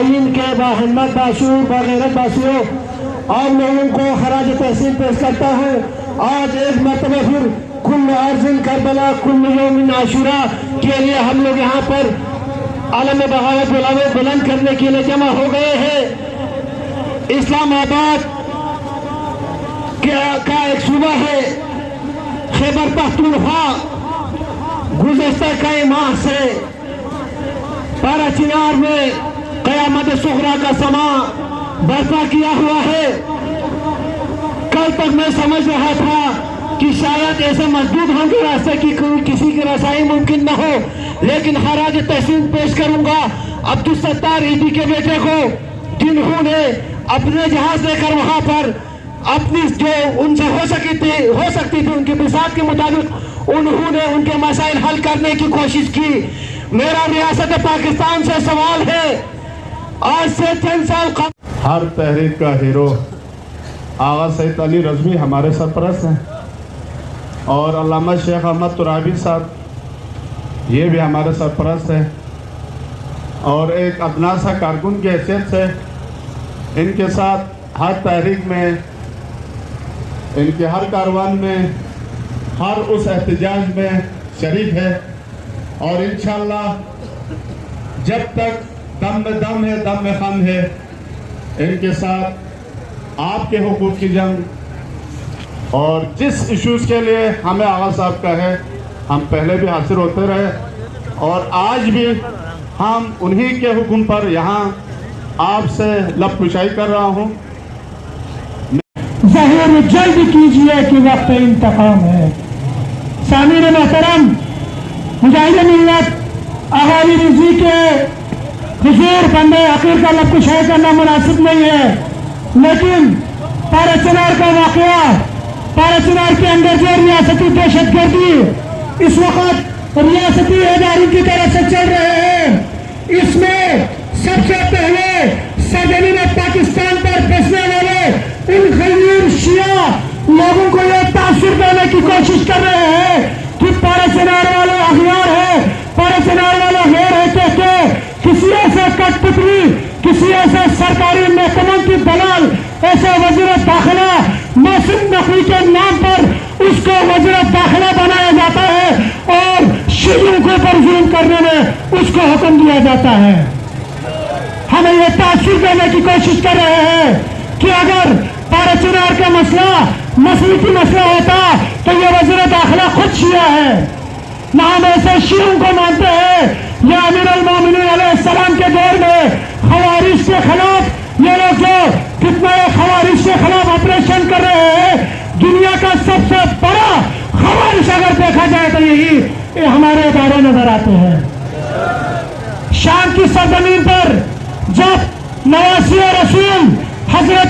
فلسطین کے باہمت باشعور بغیرت باشیوں اور لوگوں کو خراج تحسین پیش کرتا ہوں۔ آج ایک مرتبہ پھر کل ارض کربلا کل یوم عاشورہ کے لیے ہم لوگ یہاں پر عالم بغاوت بلند کرنے کے لیے جمع ہو گئے ہیں۔ اسلام آباد کا ایک صوبہ ہے خیبر پختونخوا، گزشتہ کئی ماہ سے پارا چنار میں قیامت صغریٰ کا سما برپا کیا ہوا ہے۔ کل تک میں سمجھ رہا تھا کہ شاید ایسے مسدود ہوں گے راستے کی کسی کی رسائی ممکن نہ ہو، لیکن خراج تحسین پیش کروں گا عبدالستار عیدی کے بیٹے کو، جنہوں نے اپنے جہاز لے کر وہاں پر اپنی جو ان سے ہو سکتی تھی ان کی بساط کے مطابق انہوں نے ان کے مسائل حل کرنے کی کوشش کی۔ میرا ریاست پاکستان سے سوال ہے، آج سے چند سال قبل ہر تحریک کا ہیرو آغا سید علی رضوی ہمارے سرپرست ہیں، اور علامہ شیخ احمد ترابی صاحب یہ بھی ہمارے سرپرست ہیں، اور ایک ادنا سا کارکن کی حیثیت سے ان کے ساتھ ہر تحریک میں، ان کے ہر کاروان میں، ہر اس احتجاج میں شریک ہے، اور انشاءاللہ جب تک دم میں دم ہے دم میں خم ہے ان کے ساتھ آپ کے حقوق کی جنگ، اور جس ایشوز کے لیے ہمیں آغا صاحب کا ہے ہم پہلے بھی حاضر ہوتے رہے، اور آج بھی ہم انہی کے حکم پر یہاں آپ سے لب کشائی کر رہا ہوں۔ ظہور جلد کیجئے کہ وقت انتقام ہے۔ سامعین محترم، مجاہد ملت اغا علی رضوی کے حضور بندے حقیر کا لب کشائی کرنا مناسب نہیں ہے، لیکن پارا چنار کا واقعہ، پارا چنار کے اندر جو ریاستی دہشت گردی اس وقت ریاستی اداروں کی طرف سے چل رہے ہیں، اس میں سب سے پہلے سرزمین پاکستان پر بسنے والے ان غیر شیعہ لوگوں کو یہ تاثر دینے کی کوشش کر رہے ہیں کہ پارا چنار والے اغیار ہیں، پارا چنار والے غیر ہے، کہہ کے کسی ایسے کٹ پتری، کسی ایسے سرکاری محکموں کی دلال، ایسے وزیر داخلہ محسن نقوی کے نام پر اس کو وزیر داخلہ بنایا جاتا ہے اور شیعوں کو ظلم کرنے میں اس کو حکم دیا جاتا ہے۔ ہمیں یہ تاثر دینے کی کوشش کر رہے ہیں کہ اگر پارا چنار کا مسئلہ مسلکی مسئلہ ہوتا تو یہ وزیر داخلہ خود شیعہ ہے، نہ ہم ایسے شیعوں کو مانتے ہیں۔ یہ امیر المومنین علیہ السلام کے دور میں خوارج کے خلاف یہ لوگ جو کتنے خوارج کے خلاف آپریشن کر رہے ہیں، دنیا کا سب سے بڑا خوارج اگر دیکھا جائے تو یہ ہمارے ادارے نظر آتے ہیں۔ شام کی سرزمین پر جب نواسی رسول حضرت